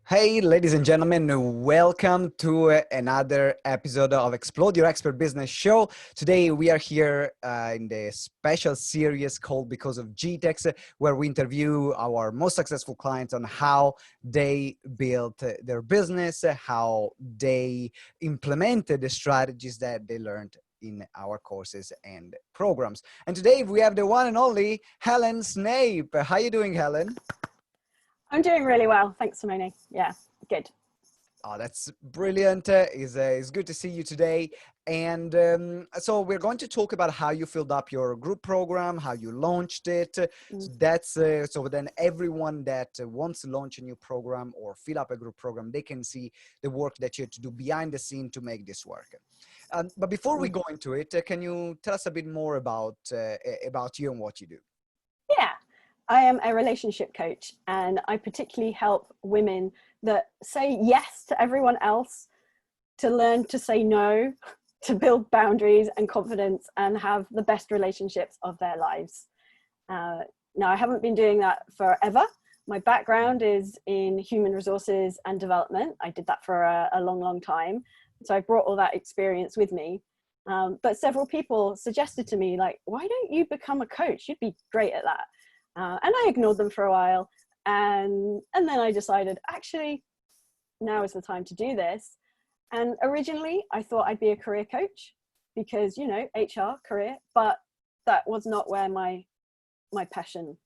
Hey, ladies and gentlemen, welcome to another episode of Explode Your Expert Business Show. Today, we are here in the special series called Because of GTeX, where we interview our most successful clients on how they built their business, how they implemented the strategies that they learned in our courses and programs. And today, we have the one and only Helen Snape. How are you doing, Helen? I'm doing really well. Thanks, Simone. Yeah, good. Oh, that's brilliant. It's good to see you today. And so we're going to talk about how you filled up your group program, how you launched it. So then everyone that wants to launch a new program or fill up a group program, they can see the work that you have to do behind the scene to make this work. But before we go into it, can you tell us a bit more about you and what you do? Yeah, I am a relationship coach, and I particularly help women that say yes to everyone else to learn to say no, to build boundaries and confidence and have the best relationships of their lives. Now, I haven't been doing that forever. My background is in human resources and development. I did that for a long, long time. So I brought all that experience with me. But several people suggested to me, like, why don't you become a coach? You'd be great at that. And I ignored them for a while. And then I decided, actually, now is the time to do this. And originally, I thought I'd be a career coach because, you know, HR, career, but that was not where my passion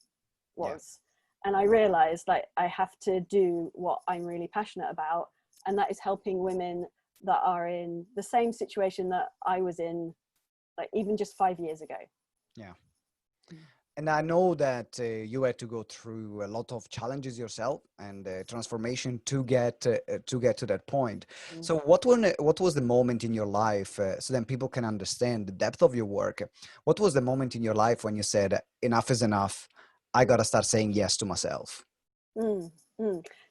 was. Yeah. And I realized, like, I have to do what I'm really passionate about. And that is helping women that are in the same situation that I was in, like, even just 5 years ago. Yeah. And I know that you had to go through a lot of challenges yourself and transformation to get to that point. Mm-hmm. So what was the moment in your life, so then people can understand the depth of your work? What was the moment in your life when you said, enough is enough, I got to start saying yes to myself? So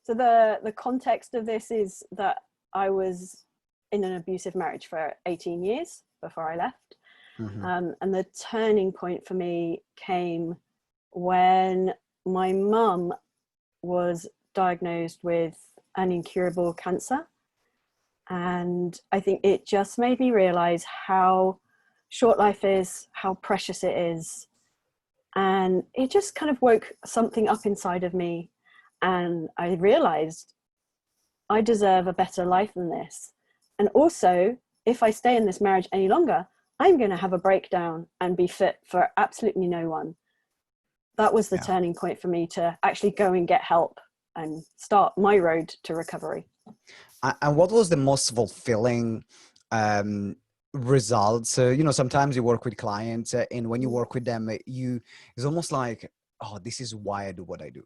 the context of this is that I was in an abusive marriage for 18 years before I left. Mm-hmm. And the turning point for me came when my mum was diagnosed with an incurable cancer. And I think it just made me realize how short life is, how precious it is. And it just kind of woke something up inside of me. And I realized I deserve a better life than this. And also, if I stay in this marriage any longer, I'm going to have a breakdown and be fit for absolutely no one. That was the turning point for me to actually go and get help and start my road to recovery. And what was the most fulfilling results? You know, sometimes you work with clients and when you work with them, it's almost like, oh, this is why I do what I do.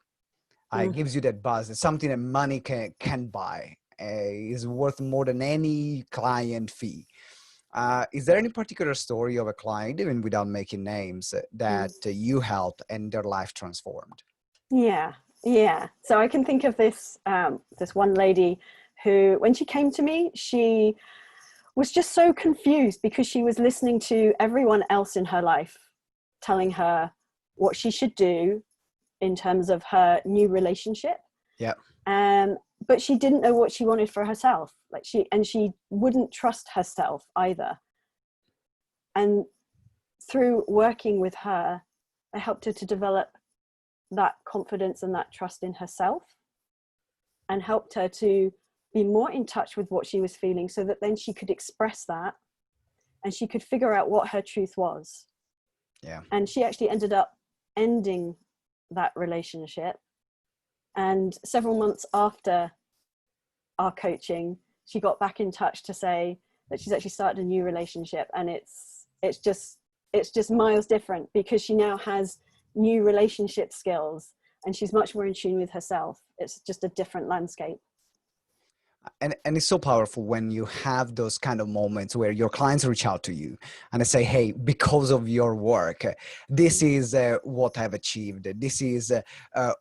It gives you that buzz. It's something that money can buy. Is worth more than any client fee. Is there any particular story of a client, even without making names, that you helped and their life transformed? Yeah. So I can think of this one lady who, when she came to me, she was just so confused because she was listening to everyone else in her life telling her what she should do in terms of her new relationship. Yeah. But she didn't know what she wanted for herself. She wouldn't trust herself either. And through working with her, I helped her to develop that confidence and that trust in herself, and helped her to be more in touch with what she was feeling, so that then she could express that and she could figure out what her truth was. Yeah. And she actually ended up ending that relationship. And several months after our coaching, she got back in touch to say that she's actually started a new relationship, and it's just miles different because she now has new relationship skills and she's much more in tune with herself. It's just a different landscape. And it's so powerful when you have those kind of moments where your clients reach out to you and they say, hey, because of your work, this is what I've achieved. This is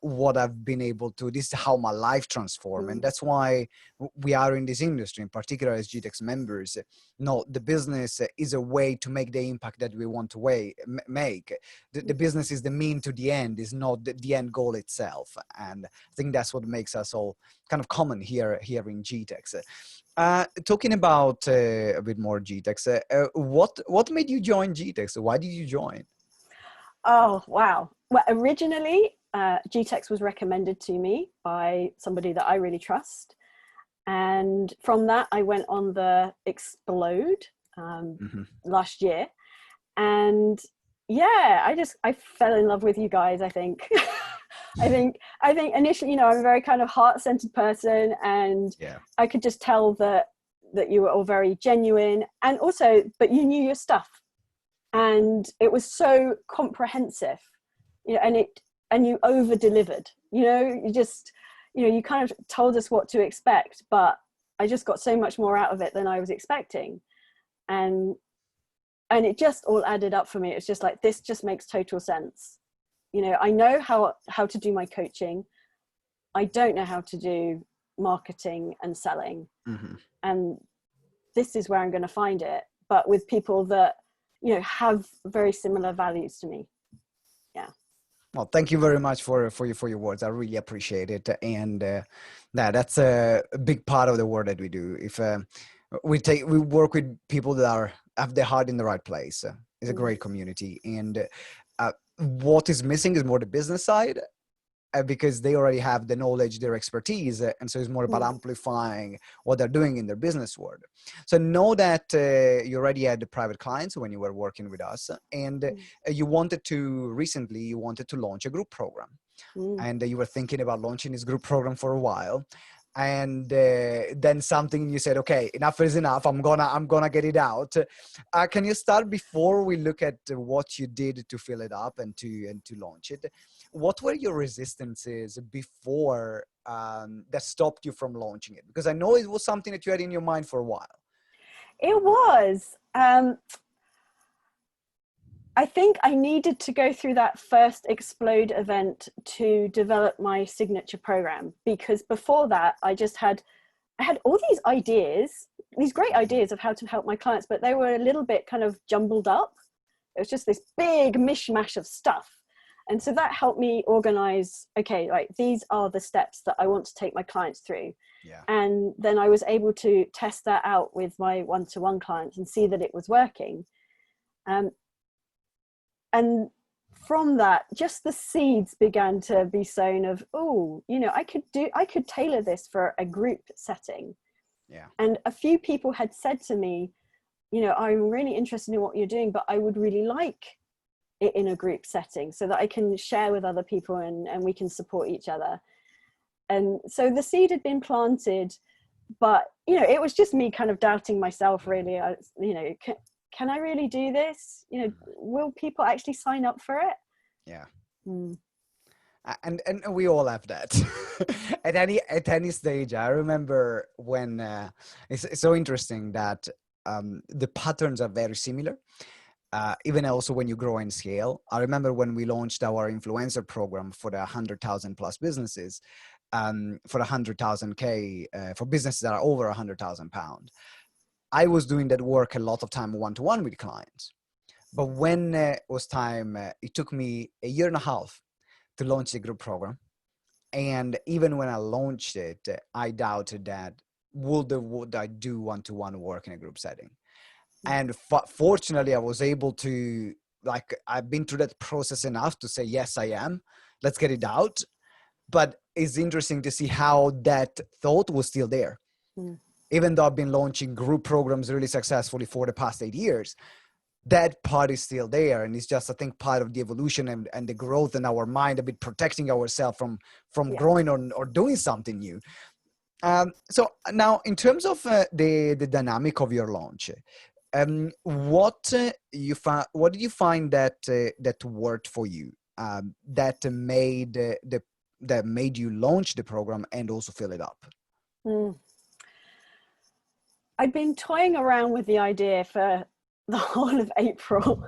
what I've been able to, this is how my life transformed. And that's why we are in this industry, in particular as GTeX members. No, the business is a way to make the impact that we want to make. The business is the mean to the end, is not the end goal itself. And I think that's what makes us all kind of common here in GTeX. Talking about a bit more GTeX, what made you join GTeX? Why did you join? Oh, wow. Well, originally, GTeX was recommended to me by somebody that I really trust. And from that, I went on the Explode last year. And yeah, I fell in love with you guys, I think. I think initially, I'm a very kind of heart-centered person, and I could just tell that you were all very genuine, and also, but you knew your stuff, and it was so comprehensive, and you over-delivered. You kind of told us what to expect, but I just got so much more out of it than I was expecting, and it just all added up for me. It's just like, this just makes total sense. I know how to do my coaching. I don't know how to do marketing and selling. And this is where I'm going to find it, but with people that, have very similar values to me. Yeah. Well, thank you very much for your words. I really appreciate it. And that's a big part of the work that we do. If we work with people that have their heart in the right place. It's a great community. And what is missing is more the business side, because they already have the knowledge, their expertise. And so it's more about amplifying what they're doing in their business world. So know that you already had the private clients when you were working with us, and you wanted to launch a group program. And you were thinking about launching this group program for a while. And then something, you said, okay, enough is enough. I'm gonna get it out. Can you start, before we look at what you did to fill it up and to launch it? What were your resistances before that stopped you from launching it? Because I know it was something that you had in your mind for a while. It was. I think I needed to go through that first Explode event to develop my signature program, because before that, I had all these ideas, these great ideas of how to help my clients, but they were a little bit kind of jumbled up. It was just this big mishmash of stuff. And so that helped me organize, okay, like, these are the steps that I want to take my clients through. Yeah. And then I was able to test that out with my one-to-one clients and see that it was working. And from that, just the seeds began to be sown of, I could tailor this for a group setting. Yeah. And a few people had said to me, I'm really interested in what you're doing, but I would really like it in a group setting so that I can share with other people and we can support each other. And so the seed had been planted, but, it was just me kind of doubting myself, really. Can I really do this? Will people actually sign up for it? Yeah. And we all have that at any stage. I remember when it's so interesting that the patterns are very similar. Even also when you grow in scale. I remember when we launched our influencer program for the 100,000 plus businesses, for 100,000K, for businesses that are over 100,000 pounds. I was doing that work a lot of time one-to-one with clients. But when it was time, it took me a year and a half to launch the group program. And even when I launched it, I doubted that would I do one-to-one work in a group setting. And fortunately, I was able to, I've been through that process enough to say, yes, I am. Let's get it out. But it's interesting to see how that thought was still there. Even though I've been launching group programs really successfully for the past 8 years, that part is still there. And it's just, I think, part of the evolution and the growth in our mind, a bit protecting ourselves from growing or doing something new. So now, in terms of the dynamic of your launch, what did you find that worked for you, that made you launch the program and also fill it up? I'd been toying around with the idea for the whole of April.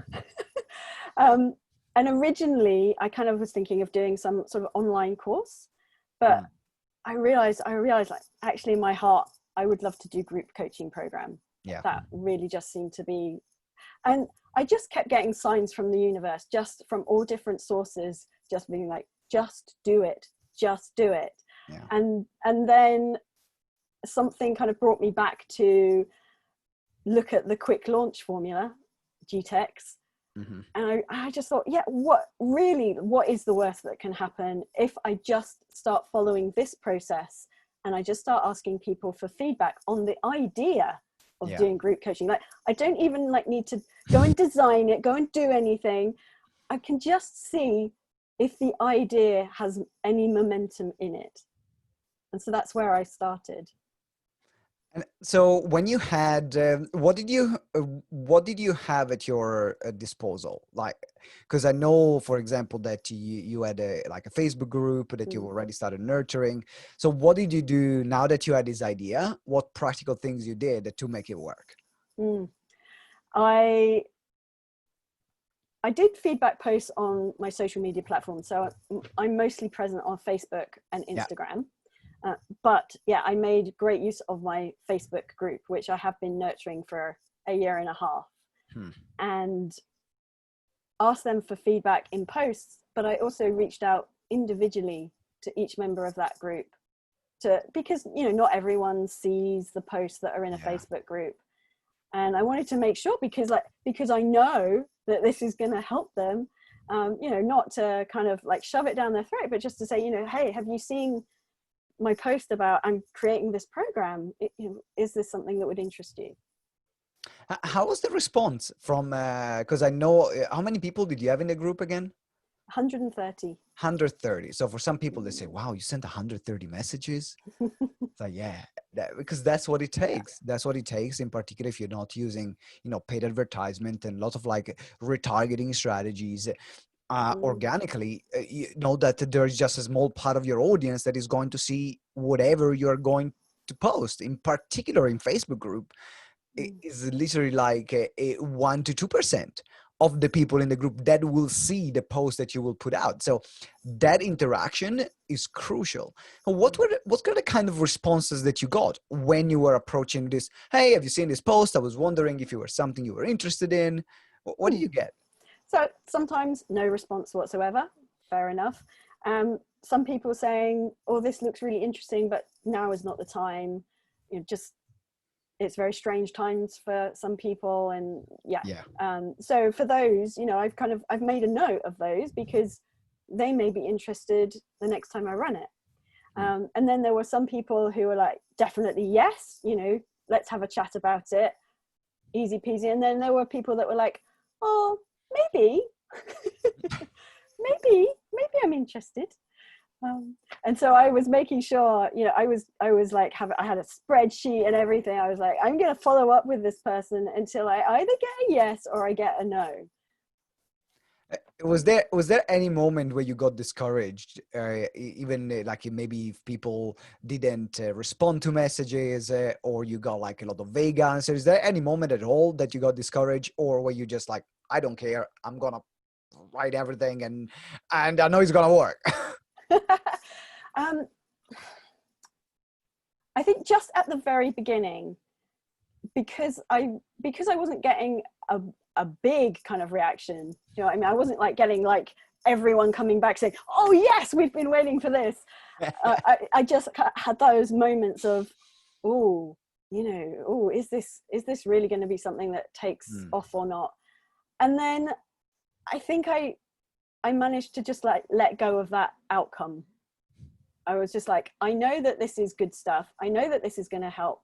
And originally I kind of was thinking of doing some sort of online course, but I realized like actually in my heart, I would love to do group coaching program. Yeah. That really just seemed to be, and I just kept getting signs from the universe, just from all different sources, just being like, just do it, just do it. Yeah. And then something kind of brought me back to look at the quick launch formula, GTeX. And I just thought, yeah, what is the worst that can happen if I just start following this process and I just start asking people for feedback on the idea of doing group coaching? Like, I don't even like need to go and design it, go and do anything. I can just see if the idea has any momentum in it. And so that's where I started. And so when you had, what did you have at your disposal? Like, because I know, for example, that you had a Facebook group that you already started nurturing. So what did you do now that you had this idea? What practical things you did to make it work? I did feedback posts on my social media platforms. So I'm mostly present on Facebook and Instagram. Yeah. But yeah, I made great use of my Facebook group, which I have been nurturing for a year and a half, and asked them for feedback in posts. But I also reached out individually to each member of that group because, you know, not everyone sees the posts that are in a Facebook group. And I wanted to make sure because I know that this is going to help them, you know, not to kind of like shove it down their throat, but just to say, you know, hey, have you seen my post about I'm creating this program? Is this something that would interest you? How was the response from, because I know, how many people did you have in the group again? 130. 130. So for some people, they say, wow, you sent 130 messages. It's like, yeah, because that's what it takes. That's what it takes, in particular, if you're not using, you know, paid advertisement and lots of like retargeting strategies. Organically, you know that there's just a small part of your audience that is going to see whatever you're going to post. In particular, in Facebook group, it is literally like a 1 to 2% of the people in the group that will see the post that you will put out. So that interaction is crucial. What were the kind of responses that you got when you were approaching this? Hey, have you seen this post? I was wondering if it was something you were interested in. What did you get? So sometimes no response whatsoever. Fair enough. Some people saying, oh, this looks really interesting, but now is not the time. You know, just, it's very strange times for some people. And so for those, you know, I've made a note of those because they may be interested the next time I run it. And then there were some people who were like, definitely yes, you know, let's have a chat about it. Easy peasy. And then there were people that were like, oh, maybe I'm interested. And so I was making sure, you know, I was like, I had a spreadsheet and everything. I was like, I'm going to follow up with this person until I either get a yes or I get a no. Was there any moment where you got discouraged, even like maybe if people didn't respond to messages or you got like a lot of vague answers? Is there any moment at all that you got discouraged, or were you just like, I don't care, I'm gonna write everything and I know it's gonna work? I think just at the very beginning, because I wasn't getting a big kind of reaction. You know what I mean? I wasn't like getting like everyone coming back saying, oh yes, we've been waiting for this. I just had those moments of, oh, you know, oh, is this really going to be something that takes off or not? And then I think I managed to just like let go of that outcome. I was just like, I know that this is good stuff. I know that this is going to help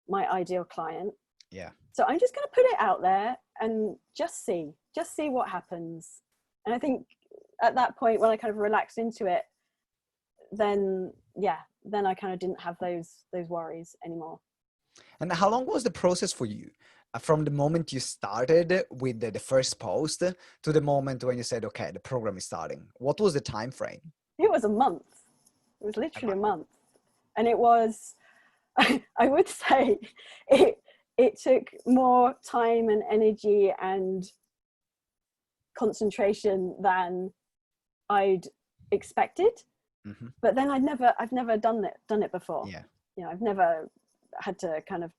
my ideal client. Yeah. So I'm just going to put it out there and just see what happens. And I think at that point, when I kind of relaxed into it, then I kind of didn't have those worries anymore. And how long was the process for you? From the moment you started with the first post to the moment when you said, okay, the program is starting? What was the time frame? It was a month. It was literally a month. And it was, I would say, it took more time and energy and concentration than I'd expected. Mm-hmm. But then I've never done it before. Yeah. You know, I've never had to kind of,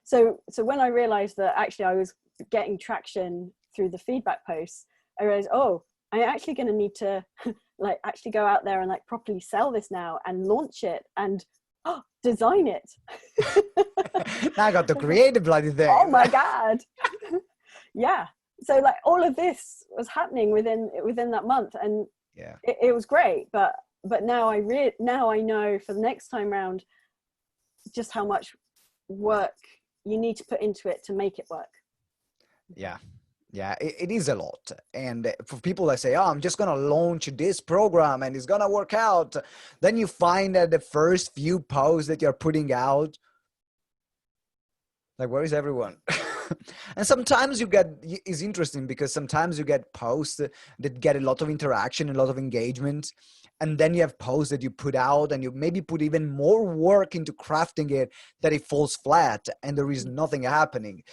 So when I realized that actually I was getting traction through the feedback posts, I realized, oh, I'm actually going to need to like actually go out there and like properly sell this now and launch it and design it. Now I got to create a bloody thing. Oh my God. Yeah. So like all of this was happening within that month, and yeah, it was great. But now I know for the next time round just how much work you need to put into it to make it work. Yeah. Yeah, it is a lot. And for people that say, oh, I'm just going to launch this program and it's going to work out, then you find that the first few posts that you're putting out, like, where is everyone? And sometimes it's interesting because sometimes you get posts that get a lot of interaction, a lot of engagement. And then you have posts that you put out and you maybe put even more work into crafting it, that it falls flat and there is nothing happening.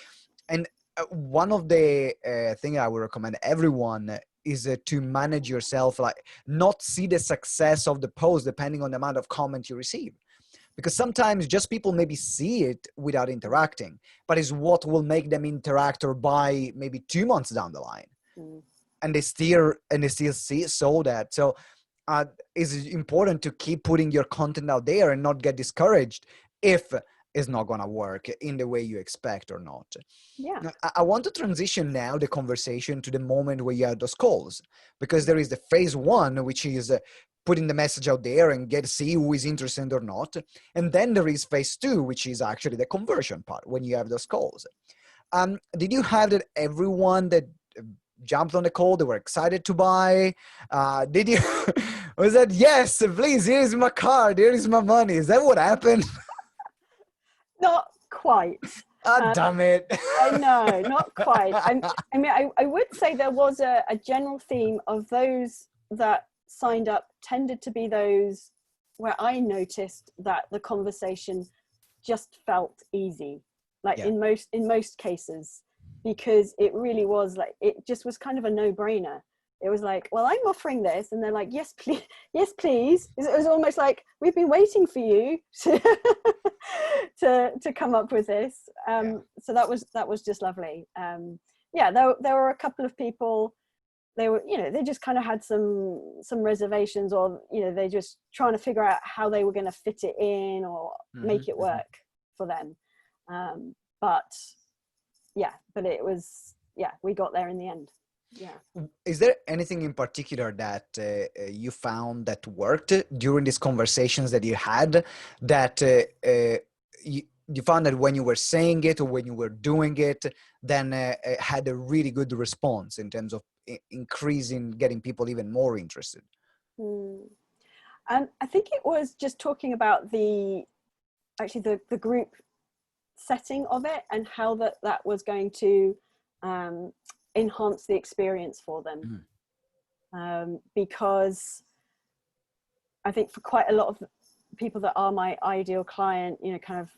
And one of the thing I would recommend everyone is to manage yourself, like not see the success of the post depending on the amount of comments you receive. Because sometimes just people maybe see it without interacting, but it's what will make them interact or buy maybe 2 months down the line. And they still see that. So it's important to keep putting your content out there and not get discouraged if it's not going to work in the way you expect or not. Yeah. Now, I want to transition now the conversation to the moment where you have those calls, because there is the phase one, which is putting the message out there and see who is interested or not. And then there is phase two, which is actually the conversion part when you have those calls. Did you have that everyone that jumped on the call, they were excited to buy? Did you, was that, yes, please, here's my card, here is my money? Is that what happened? Not quite. Damn it. I know, not quite. I would say there was a general theme of those that signed up tended to be those where I noticed that the conversation just felt easy, like in most cases, because it really was like, it just was kind of a no-brainer. It was like, well, I'm offering this, and they're like, yes, please, yes, please. It was almost like, we've been waiting for you to come up with this. So that was just lovely. There were a couple of people. They were, they just kind of had some reservations, or they're just trying to figure out how they were going to fit it in or make it work for them. But it was, we got there in the end. Yeah. Is there anything in particular that you found that worked during these conversations that you had, that you found that when you were saying it or when you were doing it, then had a really good response in terms of increasing, getting people even more interested? And I think it was just talking about the group setting of it and how that was going to enhance the experience for them. Because I think for quite a lot of people that are my ideal client, kind of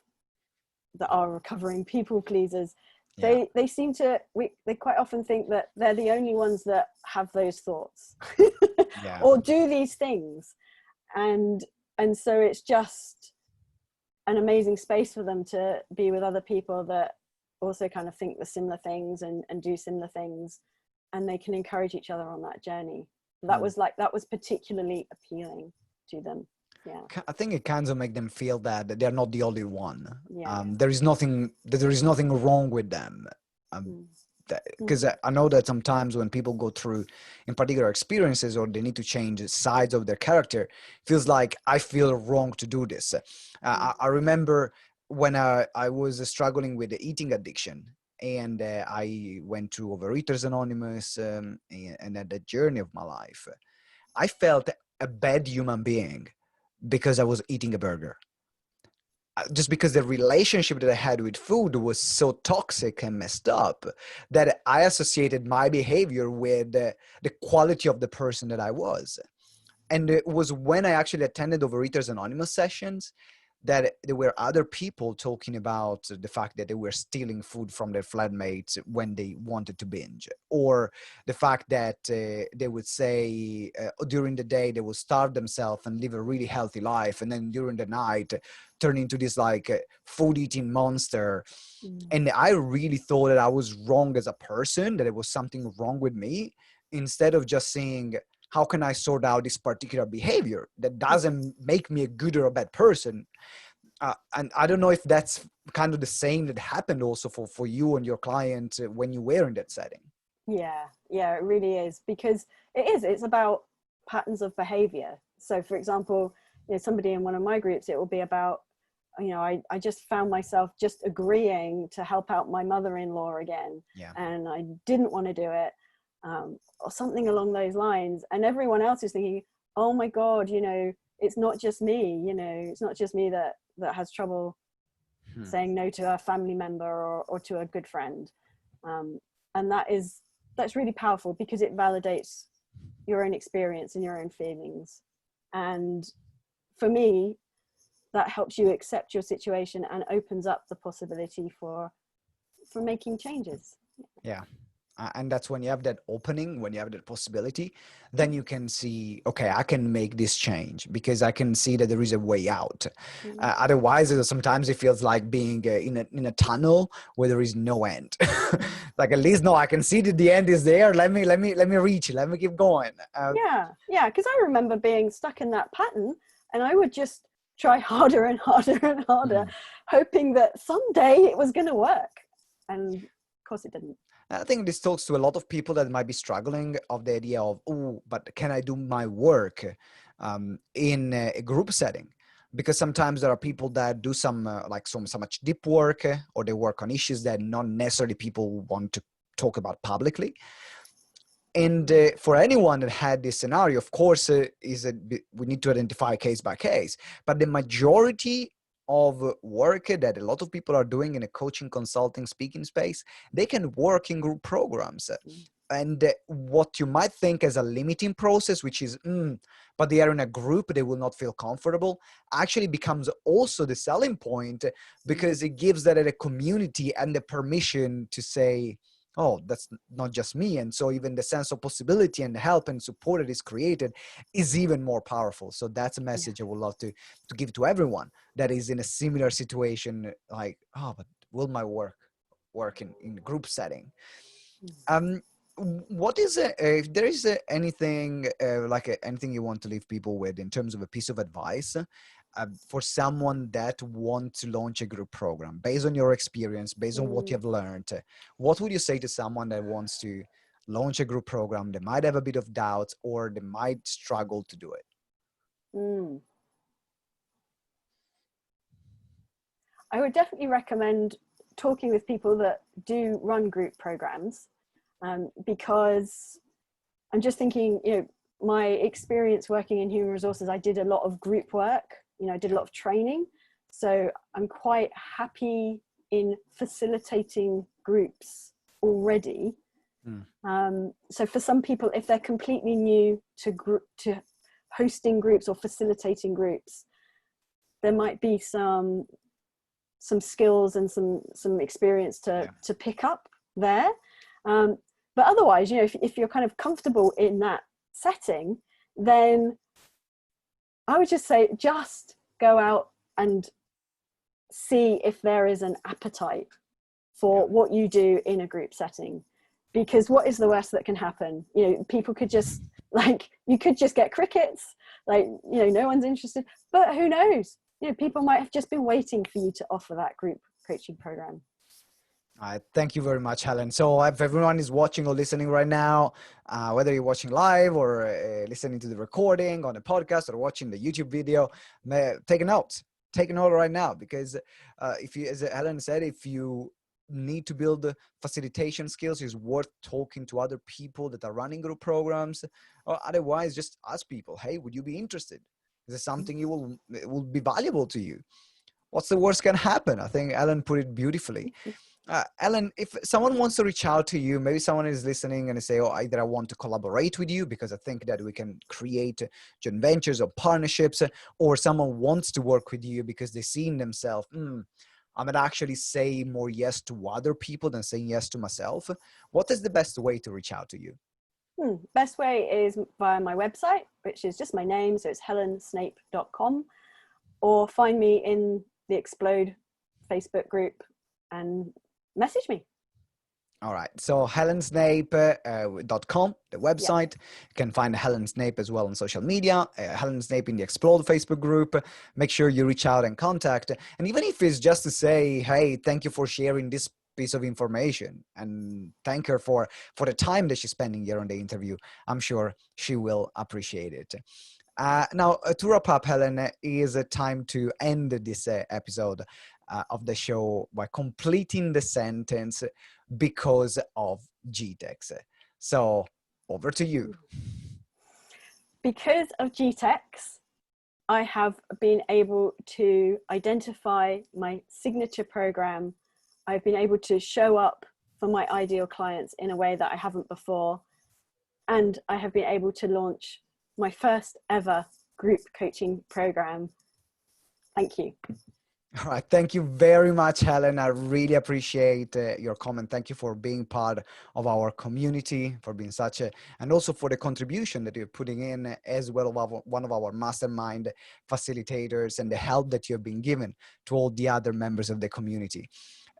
that are recovering people pleasers, they seem to, they quite often think that they're the only ones that have those thoughts or do these things. And so it's just an amazing space for them to be with other people that also kind of think the similar things and do similar things, and they can encourage each other on that journey. That was particularly appealing to them. I think it kind of make them feel that they're not the only one. There is nothing wrong with them. Because I know that sometimes when people go through in particular experiences, or they need to change sides of their character, it feels like, I feel wrong to do this. I remember when I was struggling with the eating addiction, and I went to Overeaters Anonymous, and at the journey of my life, I felt a bad human being because I was eating a burger. Just because the relationship that I had with food was so toxic and messed up, that I associated my behavior with the quality of the person that I was. And it was when I actually attended Overeaters Anonymous sessions that there were other people talking about the fact that they were stealing food from their flatmates when they wanted to binge, or the fact that they would say during the day they would starve themselves and live a really healthy life, and then during the night turn into this like food eating monster. And I really thought that I was wrong as a person, that there was something wrong with me, instead of just saying, how can I sort out this particular behavior that doesn't make me a good or a bad person? And I don't know if that's kind of the same that happened also for you and your client when you were in that setting. Yeah, it really is, because it's about patterns of behavior. So for example, somebody in one of my groups, it will be about, I just found myself just agreeing to help out my mother-in-law again. Yeah. And I didn't want to do it, or something along those lines. And everyone else is thinking, oh my God, it's not just me, it's not just me that has trouble saying no to a family member or to a good friend. And that's really powerful, because it validates your own experience and your own feelings. And for me, that helps you accept your situation and opens up the possibility for making changes. Yeah. And that's when you have that opening, when you have that possibility, then you can see, okay, I can make this change because I can see that there is a way out. Otherwise, sometimes it feels like being in a tunnel where there is no end. Like, at least, no, I can see that the end is there. Let me reach it. Let me keep going. Yeah. Because I remember being stuck in that pattern, and I would just try harder and harder and harder, hoping that someday it was going to work. And of course it didn't. I think this talks to a lot of people that might be struggling of the idea of, oh, but can I do my work in a group setting? Because sometimes there are people that do some so much deep work, or they work on issues that not necessarily people want to talk about publicly. And for anyone that had this scenario, of course, we need to identify case by case. But the majority of work that a lot of people are doing in a coaching, consulting, speaking space, they can work in group programs. And what you might think as a limiting process, which is, but they are in a group, they will not feel comfortable, actually becomes also the selling point, because it gives that a community and the permission to say, oh, that's not just me. And so even the sense of possibility and help and support that is created is even more powerful. So that's a message I would love to give to everyone that is in a similar situation, like, oh, but will my work in group setting? What is if there is anything anything you want to leave people with in terms of a piece of advice for someone that wants to launch a group program, based on your experience, based on what you have learned, what would you say to someone that wants to launch a group program, that might have a bit of doubt or they might struggle to do it? I would definitely recommend talking with people that do run group programs, because I'm just thinking, my experience working in human resources, I did a lot of group work, I did a lot of training. So I'm quite happy in facilitating groups already. So for some people, if they're completely new to hosting groups or facilitating groups, there might be some skills and some experience to pick up there. But otherwise, if you're kind of comfortable in that setting, then I would just say, just go out and see if there is an appetite for what you do in a group setting. Because what is the worst that can happen? People could just, you could just get crickets, no one's interested, but who knows? People might have just been waiting for you to offer that group coaching program. Thank you very much, Helen. So if everyone is watching or listening right now, whether you're watching live or listening to the recording on the podcast or watching the YouTube video, take a note right now, because if you, as Helen said, if you need to build facilitation skills, it's worth talking to other people that are running group programs, or otherwise just ask people, hey, would you be interested? Is this something it will be valuable to you? What's the worst can happen? I think Helen put it beautifully. Helen, if someone wants to reach out to you, maybe someone is listening and they say, oh, either I want to collaborate with you because I think that we can create joint ventures or partnerships, or someone wants to work with you because they see in themselves, I might actually say more yes to other people than saying yes to myself. What is the best way to reach out to you? Best way is via my website, which is just my name. So it's helensnape.com, or find me in the Explode Facebook group and message me. All right. So helensnape.com, the website. Yeah. You can find Helen Snape as well on social media, Helen Snape in the Explode Facebook group. Make sure you reach out and contact. And even if it's just to say, hey, thank you for sharing this piece of information, and thank her for the time that she's spending here on the interview, I'm sure she will appreciate it. Now, to wrap up, Helen, is it time to end this episode of the show by completing the sentence, because of GTeX. So over to you. Because of GTeX, I have been able to identify my signature program. I've been able to show up for my ideal clients in a way that I haven't before. And I have been able to launch my first ever group coaching program. Thank you. All right. Thank you very much, Helen. I really appreciate your comment. Thank you for being part of our community, for being and also for the contribution that you're putting in as well as one of our mastermind facilitators, and the help that you've been given to all the other members of the community.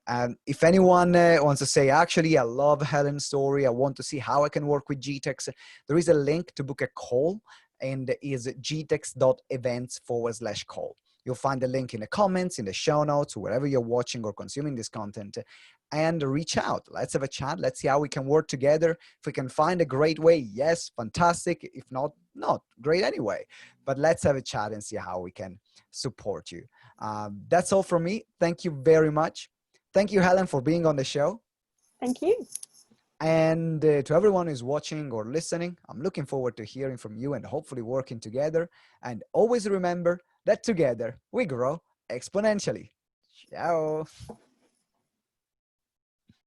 And if anyone wants to say, actually, I love Helen's story, I want to see how I can work with GTeX, there is a link to book a call, and is gtex.events/call. You'll find the link in the comments, in the show notes, wherever you're watching or consuming this content, and reach out. Let's have a chat. Let's see how we can work together. If we can find a great way, yes, fantastic. If not, not great anyway. But let's have a chat and see how we can support you. That's all from me. Thank you very much. Thank you, Helen, for being on the show. Thank you. And to everyone who's watching or listening, I'm looking forward to hearing from you and hopefully working together. And always remember that together we grow exponentially. Ciao.